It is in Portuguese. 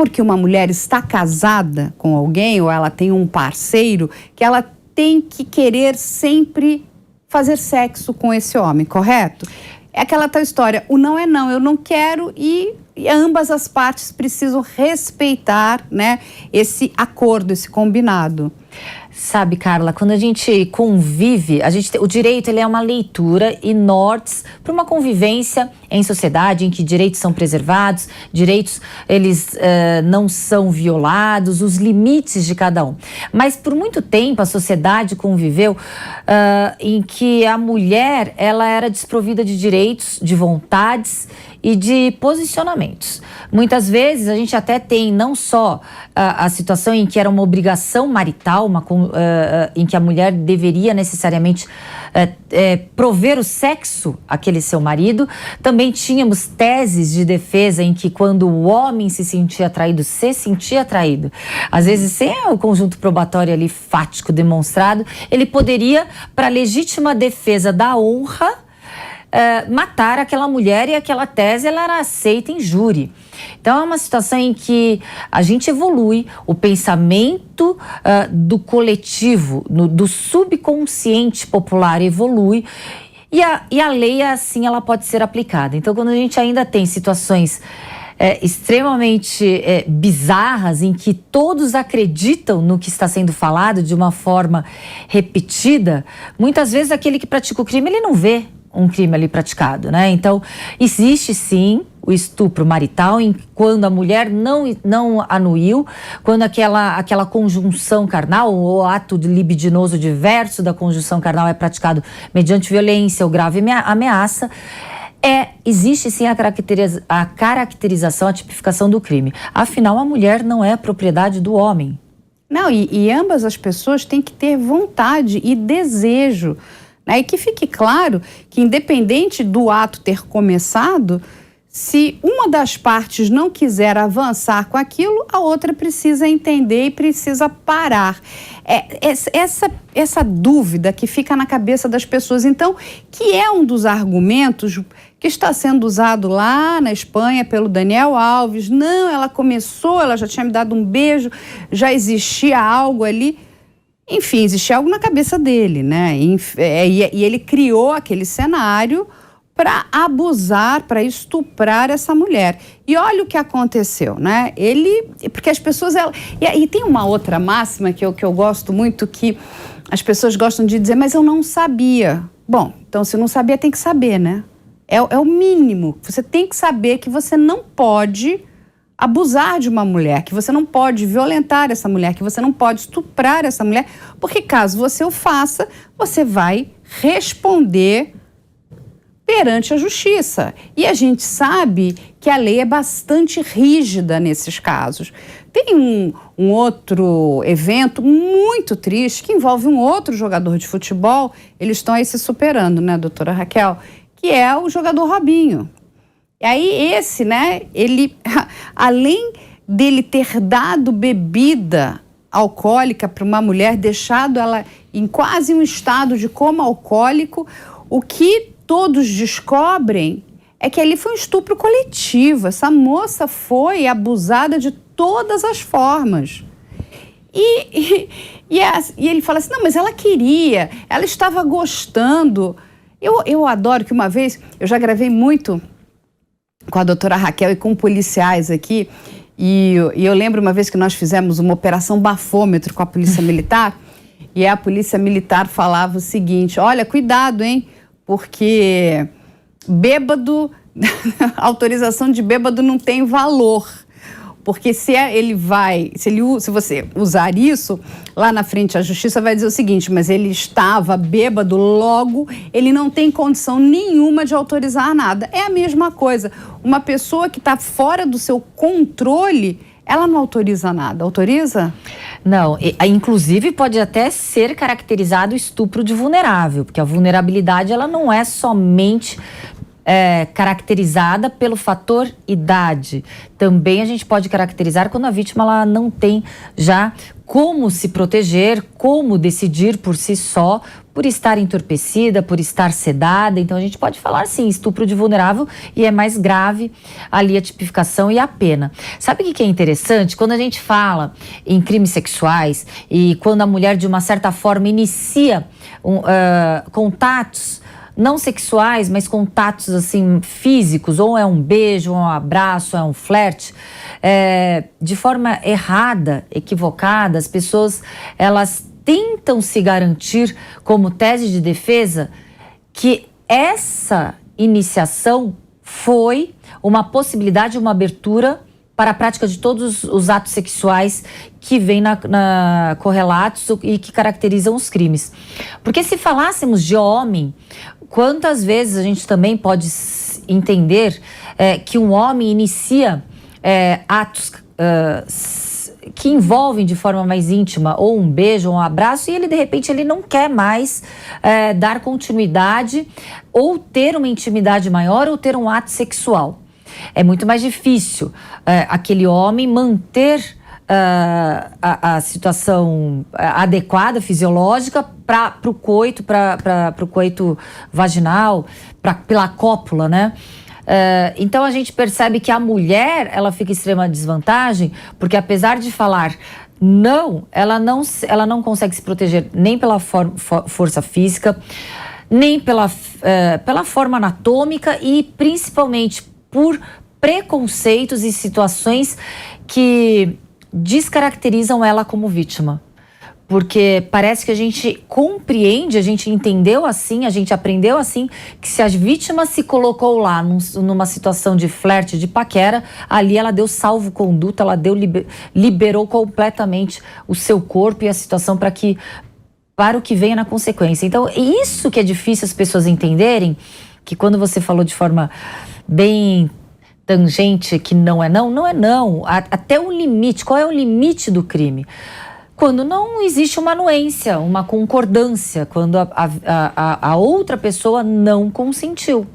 porque uma mulher está casada com alguém ou ela tem um parceiro que ela tem que querer sempre fazer sexo com esse homem, correto? É aquela tal história, o não é não, eu não quero e ambas as partes precisam respeitar, né, esse acordo, esse combinado. Sabe, Carla, quando a gente convive, o direito ele é uma leitura e nortes para uma convivência em sociedade em que direitos são preservados, direitos eles não são violados, os limites de cada um. Mas por muito tempo a sociedade conviveu em que a mulher ela era desprovida de direitos, de vontades e de posicionamentos. Muitas vezes a gente até tem não só a situação em que era uma obrigação marital, em que a mulher deveria necessariamente prover o sexo àquele seu marido, também tínhamos teses de defesa em que quando o homem se sentia atraído, às vezes sem o conjunto probatório ali fático demonstrado, ele poderia, para legítima defesa da honra, matar aquela mulher, e aquela tese ela era aceita em júri. Então é uma situação em que a gente evolui, o pensamento do coletivo, do subconsciente popular evolui e a lei assim ela pode ser aplicada. Então quando a gente ainda tem situações extremamente bizarras em que todos acreditam no que está sendo falado de uma forma repetida, muitas vezes aquele que pratica o crime ele não vê um crime ali praticado, né? Então, existe sim o estupro marital quando a mulher não anuiu, quando aquela conjunção carnal, ou ato libidinoso diverso da conjunção carnal é praticado mediante violência ou grave ameaça, existe sim a caracterização, a tipificação do crime. Afinal, a mulher não é propriedade do homem. Não, e ambas as pessoas têm que ter vontade e desejo. E que fique claro que, independente do ato ter começado, se uma das partes não quiser avançar com aquilo, a outra precisa entender e precisa parar. Essa dúvida que fica na cabeça das pessoas, então, que é um dos argumentos que está sendo usado lá na Espanha pelo Daniel Alves. Não, ela começou, ela já tinha me dado um beijo, já existia algo ali. Enfim, existia algo na cabeça dele, né? E ele criou aquele cenário para abusar, para estuprar essa mulher. E olha o que aconteceu, né? Porque as pessoas... E tem uma outra máxima que eu gosto muito, que as pessoas gostam de dizer, mas eu não sabia. Bom, então se não sabia, tem que saber, né? É o mínimo. Você tem que saber que você não pode abusar de uma mulher, que você não pode violentar essa mulher, que você não pode estuprar essa mulher, porque caso você o faça, você vai responder perante a justiça. E a gente sabe que a lei é bastante rígida nesses casos. Tem um outro evento muito triste que envolve um outro jogador de futebol, eles estão aí se superando, né, doutora Raquel, que é o jogador Robinho. E aí esse, né, ele, além dele ter dado bebida alcoólica para uma mulher, deixado ela em quase um estado de coma alcoólico, o que todos descobrem é que ali foi um estupro coletivo. Essa moça foi abusada de todas as formas. E ele fala assim, não, mas ela queria, ela estava gostando. Eu adoro que uma vez, eu já gravei muito com a doutora Raquel e com policiais aqui, e eu lembro uma vez que nós fizemos uma operação bafômetro com a polícia militar, e a polícia militar falava o seguinte, olha, cuidado, hein, porque bêbado, autorização de bêbado não tem valor. Porque se você usar isso, lá na frente a justiça vai dizer o seguinte, mas ele estava bêbado, logo ele não tem condição nenhuma de autorizar nada. É a mesma coisa. Uma pessoa que está fora do seu controle, ela não autoriza nada. Autoriza? Não, inclusive pode até ser caracterizado estupro de vulnerável, porque a vulnerabilidade ela não é somente caracterizada pelo fator idade. Também a gente pode caracterizar quando a vítima ela não tem já como se proteger, como decidir por si só, por estar entorpecida, por estar sedada. Então a gente pode falar sim, estupro de vulnerável, e é mais grave ali a tipificação e a pena. Sabe o que é interessante? Quando a gente fala em crimes sexuais e quando a mulher de uma certa forma inicia contatos não sexuais, mas contatos assim físicos, ou é um beijo, ou é um abraço, ou é um flerte, de forma errada, equivocada, as pessoas elas tentam se garantir como tese de defesa que essa iniciação foi uma possibilidade, uma abertura para a prática de todos os atos sexuais que vêm correlatos e que caracterizam os crimes. Porque se falássemos de homem, quantas vezes a gente também pode entender que um homem inicia atos que envolvem de forma mais íntima, ou um beijo, ou um abraço, e ele de repente ele não quer mais dar continuidade, ou ter uma intimidade maior, ou ter um ato sexual. É muito mais difícil aquele homem manter a situação adequada, fisiológica, para o coito, para o coito vaginal, pela cópula, né? Então a gente percebe que a mulher ela fica em extrema desvantagem, porque apesar de falar não, ela não consegue se proteger nem pela força física, nem pela forma anatômica e principalmente por preconceitos e situações que descaracterizam ela como vítima. Porque parece que a gente compreende, a gente entendeu assim, a gente aprendeu assim, que se a vítima se colocou lá numa situação de flerte, de paquera, ali ela deu salvo-conduto, ela liberou completamente o seu corpo e a situação para o que venha na consequência. Então, isso que é difícil as pessoas entenderem, que quando você falou de forma bem tangente que não é não, até o limite. Qual é o limite do crime? Quando não existe uma anuência, uma concordância, quando a outra pessoa não consentiu.